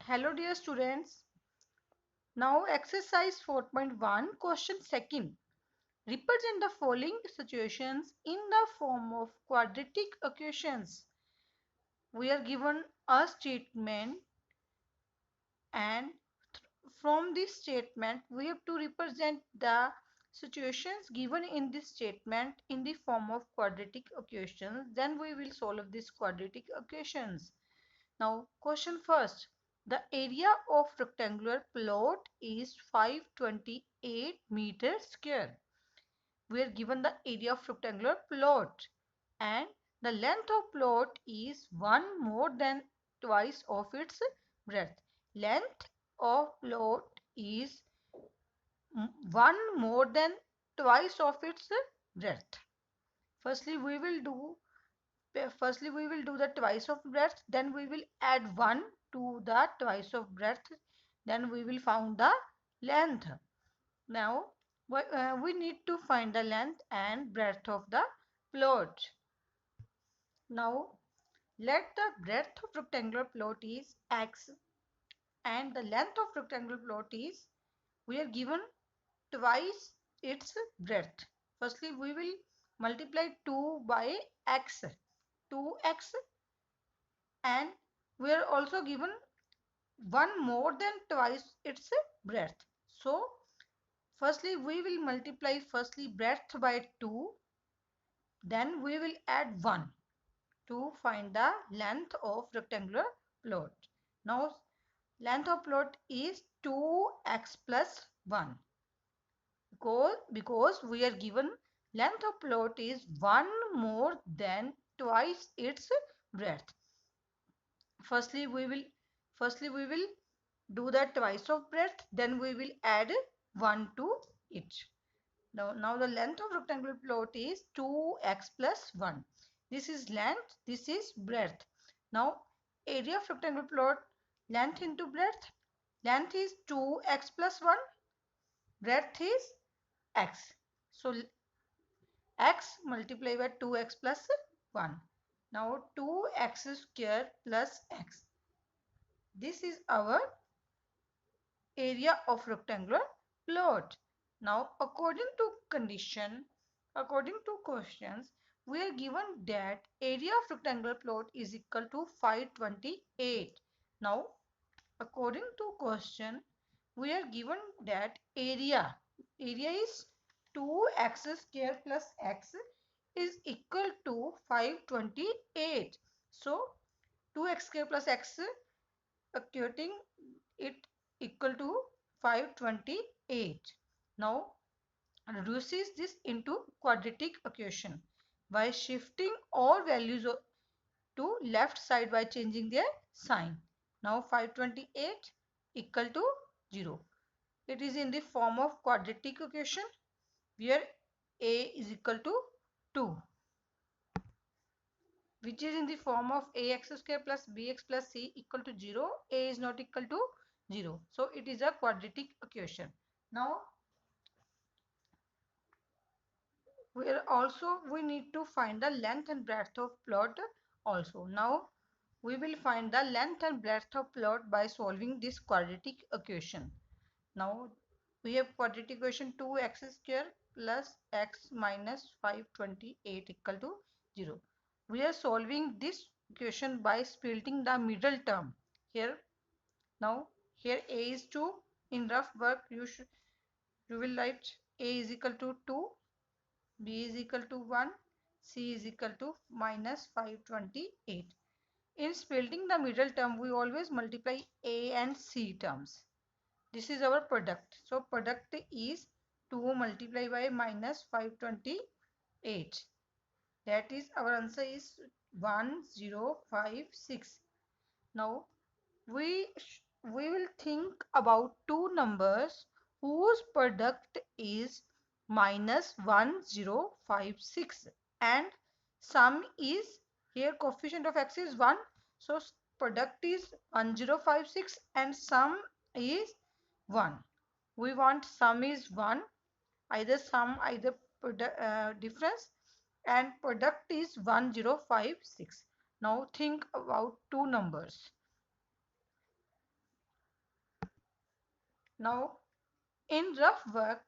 Hello dear students. Now exercise 4.1 question second. Represent the following situations in the form of quadratic equations. We are given a statement and from this statement we have to represent the situations given in this statement in the form of quadratic equations. Then we will solve these quadratic equations. Now question first. The area of rectangular plot is 528 meters square. We are given the area of rectangular plot and the length of plot is 1 more than twice of its breadth. Length of plot is 1 more than twice of its breadth. Firstly, we will do the twice of breadth, then we will add 1 to the twice of breadth, then we will find the length. Now we need to find the length and breadth of the plot. Now let the breadth of rectangular plot is x and the length of rectangular plot is, we are given twice its breadth. Firstly we will multiply 2 by x, 2x, and we are also given 1 more than twice its breadth. So firstly we will multiply breadth by 2, then we will add 1 to find the length of rectangular plot. Now length of plot is 2x plus 1 because we are given length of plot is 1 more than twice its breadth. Firstly we will do that twice of breadth, then we will add 1 to it. Now the length of rectangular plot is 2x plus 1. This is length, this is breadth. Now area of rectangular plot, length into breadth. Length is 2x plus 1, breadth is x. So x multiplied by 2x plus 1. Now 2x square plus x. This is our area of rectangular plot. Now according to questions, we are given that area of rectangular plot is equal to 528. Now according to question, we are given that area is 2x square plus x is equal to 528. So 2x square plus x, equating it equal to 528. Now reduces this into quadratic equation by shifting all values to left side by changing their sign. Now 528 equal to 0. It is in the form of quadratic equation where a is equal to 2, which is in the form of ax square plus bx plus c equal to 0. A is not equal to 0. So it is a quadratic equation. Now we need to find the length and breadth of plot also. Now we will find the length and breadth of plot by solving this quadratic equation. Now we have quadratic equation 2x square plus x minus 528 equal to 0. We are solving this equation by splitting the middle term here. Now here a is 2. In rough work you will write a is equal to 2, b is equal to 1, c is equal to minus 528. In splitting the middle term, we always multiply a and c terms. This is our product. So product is 2 multiplied by minus 528. That is our answer is 1056. Now we will think about two numbers whose product is minus 1056 and sum is, here coefficient of x is 1, so product is 1056 and sum is 1. We want sum is 1, either sum either difference, and product is 1056. Now think about two numbers. Now in rough work,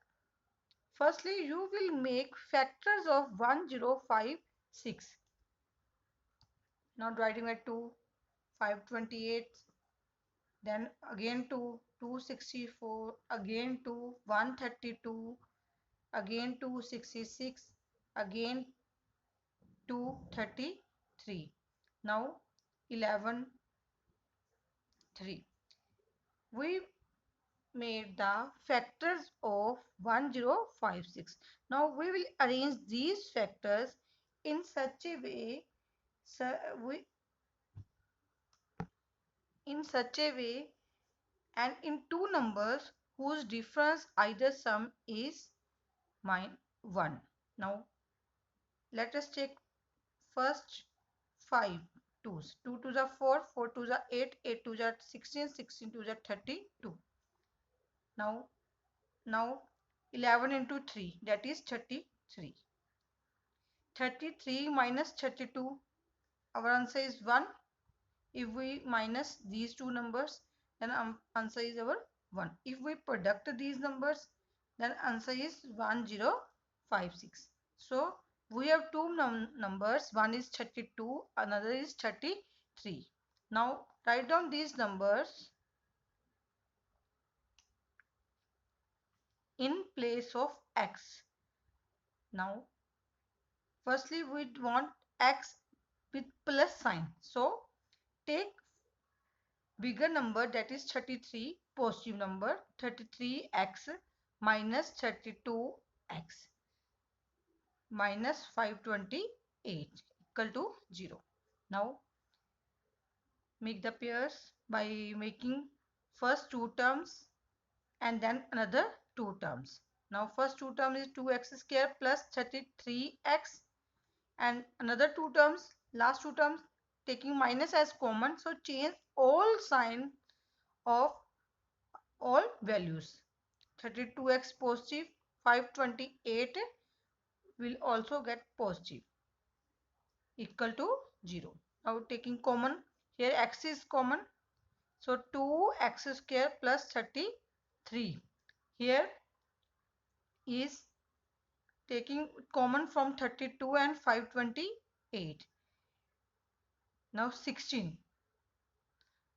firstly you will make factors of 1056. Now dividing by 2, 528, then again 2, 264, again 2, 132, again 266, again 233. Now 11, 3. We made the factors of 1056. Now we will arrange these factors in such a way, so in such a way and in two numbers whose difference either sum is 1. Now let us take first 5 twos. 2 twos are 4, 4 twos are 8, 8 twos are 16, 16 twos are 32. Now 11 into 3, that is 33. 33 minus 32, our answer is 1. If we minus these two numbers, then answer is our 1. If we product these numbers, then answer is 1056. So we have two numbers, one is 32, another is 33. Now write down these numbers in place of x. Now firstly we want x with plus sign, so take bigger number, that is 33, positive number, 33x minus 32x minus 528 equal to 0. Now make the pairs by making first two terms and then another two terms. Now first two terms is 2x square plus 33x, and another two terms, last two terms, taking minus as common, so change all sign of all values. 32x positive, 528 will also get positive equal to 0. Now taking common, here x is common, so 2x square plus 33. Here is taking common from 32 and 528. Now 16.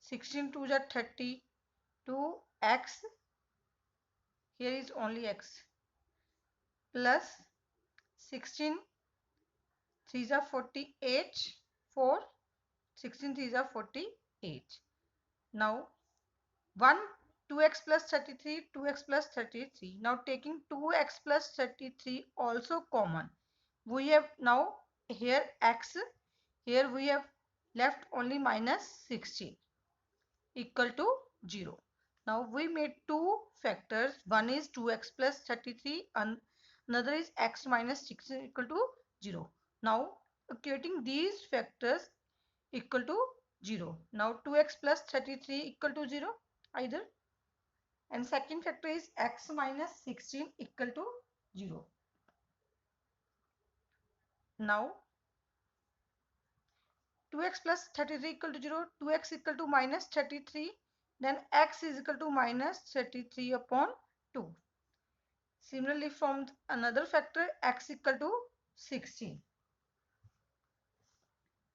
16 to the 30. 2x, here is only x, plus 16 3s are 48, 4, 16 3s are 48. Now 1, 2x plus 33, 2x plus 33. Now taking 2x plus 33 also common. We have now here x, here we have left only minus 16 equal to 0. Now we made two factors. One is 2x plus 33 and another is x minus 16 equal to 0. Now equating these factors equal to 0. Now 2x plus 33 equal to 0 either, and second factor is x minus 16 equal to 0. Now 2x plus 33 equal to 0, 2x equal to minus 33, then x is equal to minus 33 upon 2. Similarly, from another factor, x equal to 16.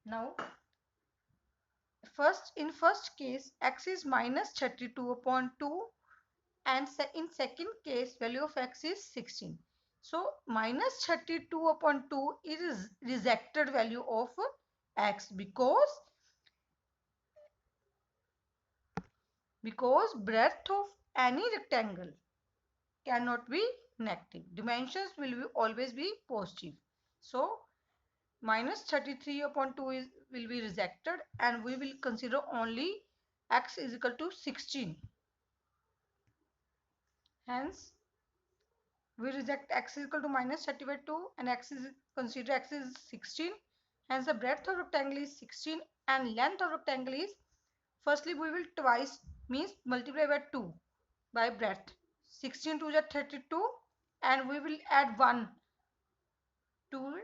Now in first case x is minus 32 upon 2, and in second case value of x is 16. So minus 32 upon 2 is rejected value of x because breadth of any rectangle cannot be negative. Dimensions will always be positive. So minus 33 upon 2 will be rejected, and we will consider only x is equal to 16. Hence we reject x is equal to minus 30 by 2 and consider x is 16. Hence the breadth of rectangle is 16 and length of rectangle is, firstly we will twice, means multiply by 2 by breadth. 16 to the 32 and we will add 1 to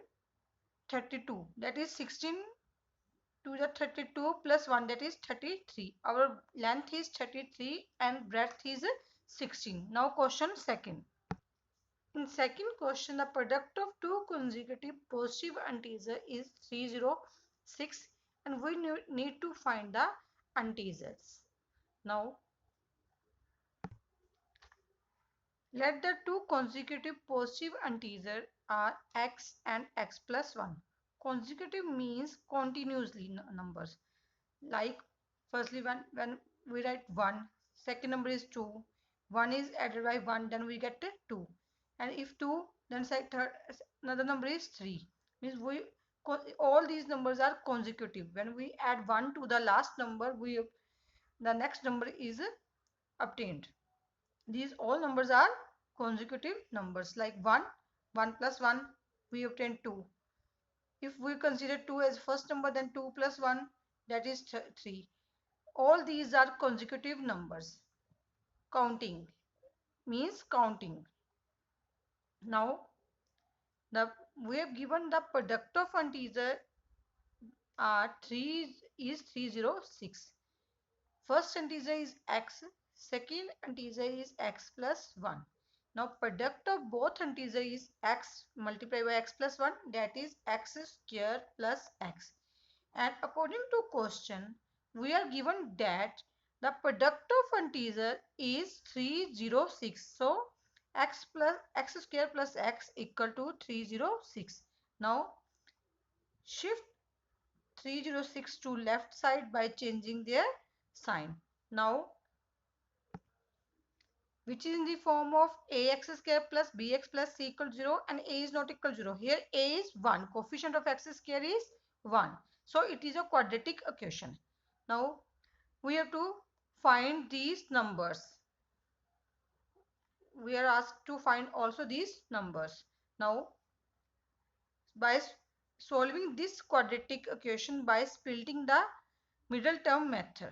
32, that is 16 to the 32 plus 1, that is 33. Our length is 33 and breadth is 16. Now question second. In second question, the product of two consecutive positive integers is 306 and we need to find the integers. Now, let the two consecutive positive integers are x and x plus 1. Consecutive means continuously numbers. Like firstly when we write 1, second number is 2, 1 is added by 1, then we get 2. And if 2, then third another number is 3. Means we all these numbers are consecutive. When we add 1 to the last number, the next number is obtained. These all numbers are consecutive numbers like 1, 1 plus 1, we obtain 2. If we consider 2 as first number, then 2 plus 1, that is 3. All these are consecutive numbers. Counting means counting. Now, we have given the product of integer 3 is 306. First integer is x, second integer is x plus 1. Now product of both integer is x multiplied by x plus 1, that is x square plus x. And according to question, we are given that the product of integer is 306. So x square plus x equal to 306. Now shift 306 to left side by changing their sign. Now which is in the form of ax square plus bx plus c equal to 0 and a is not equal to 0. Here a is 1. Coefficient of x square is 1. So it is a quadratic equation. Now we have to find these numbers. We are asked to find also these numbers. Now by solving this quadratic equation by splitting the middle term method.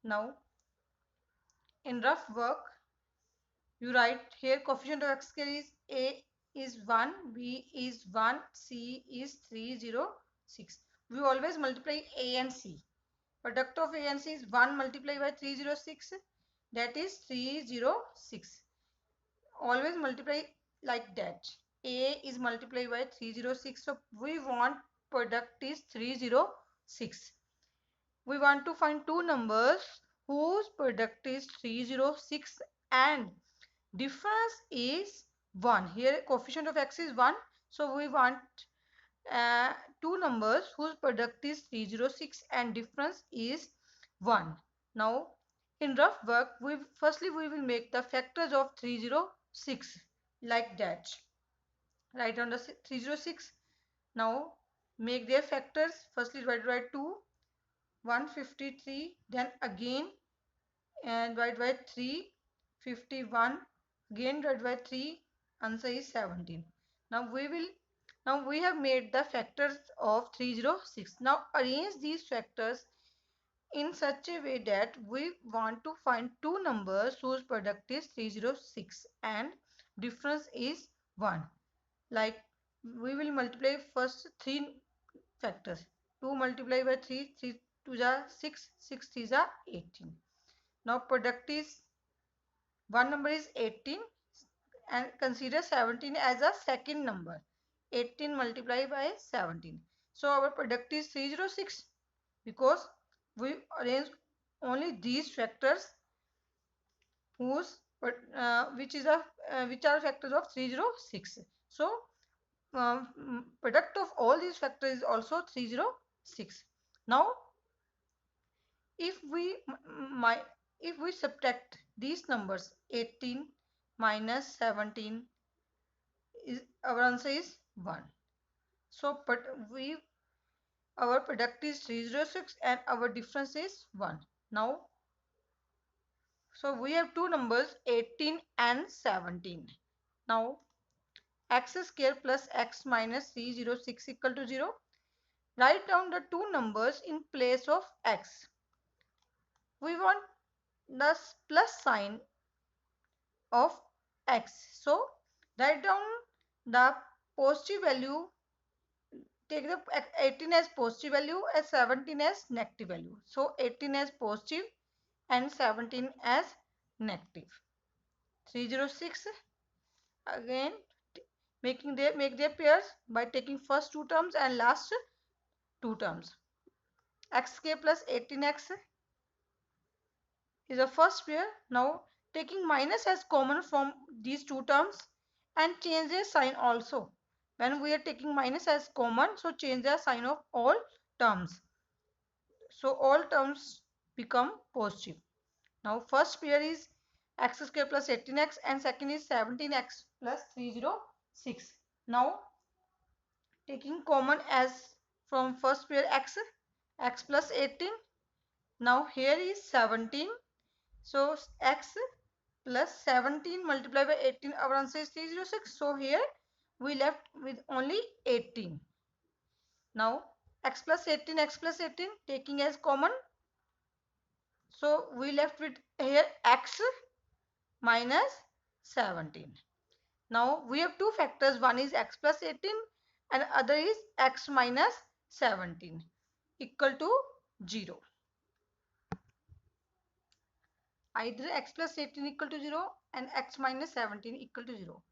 Now in rough work, you write here coefficient of x square is a is 1, b is 1, c is 306. We always multiply a and c. Product of a and c is 1 multiplied by 306, that is 306. Always multiply like that. A is multiplied by 306, so we want product is 306. We want to find two numbers whose product is 306 and difference is 1. Here coefficient of x is 1. So we want two numbers whose product is 306 and difference is 1. Now in rough work, firstly we will make the factors of 306 like that. Write down the 306. Now make their factors. Firstly write 2, 153, then again and divide by 3, 51, again divide by 3, answer is 17. Now we have made the factors of 306. Now arrange these factors in such a way that we want to find two numbers whose product is 306 and difference is 1. Like we will multiply first three factors. 2 multiplied by 3, 3 2 are 6, 6 3 are 18. Now product is one number is 18 and consider 17 as a second number. 18 multiplied by 17. So our product is 306 because we arrange only these factors whose which are factors of 306. So product of all these factors is also 306. Now if we if we subtract these numbers 18 minus 17 is our answer is 1. So but our product is 306 and our difference is 1. Now so we have two numbers 18 and 17. Now x square plus x minus 306 equal to 0. Write down the two numbers in place of x. We want the plus sign of x. So write down the positive value. Take the 18 as positive value and 17 as negative value. So 18 as positive and 17 as negative. 306 again make their pairs by taking first two terms and last two terms. Xk plus 18x is the first pair. Now taking minus as common from these two terms and change their sign also. When we are taking minus as common, so change the sign of all terms. So all terms become positive. Now first pair is x square plus 18x and second is 17x plus 306. Now taking common as from first pair x plus 18. Now here is 17. So x plus 17 multiplied by 18, our answer is 306. So here we left with only 18. Now x plus 18 taking as common. So we left with here x minus 17. Now we have two factors. One is x plus 18 and other is x minus 17 equal to 0. Either x plus 18 equal to 0 and x minus 17 equal to 0.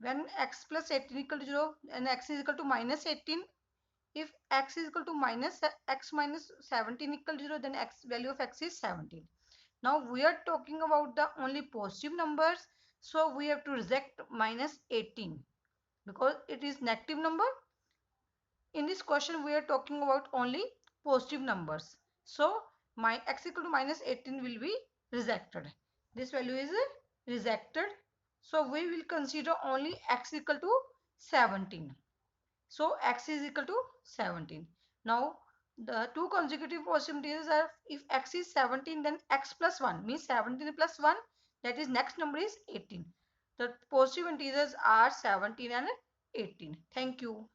When x plus 18 equal to 0 and x is equal to minus 18, if x is equal to minus x minus 17 equal to 0, then x value of x is 17. Now we are talking about the only positive numbers, so we have to reject minus 18 because it is negative number. In this question we are talking about only positive numbers, so my x equal to minus 18 will be rejected. This value is rejected, so we will consider only x equal to 17. So x is equal to 17. Now the two consecutive positive integers are, if x is 17 then x plus 1 means 17 plus 1, that is next number is 18. The positive integers are 17 and 18. Thank you.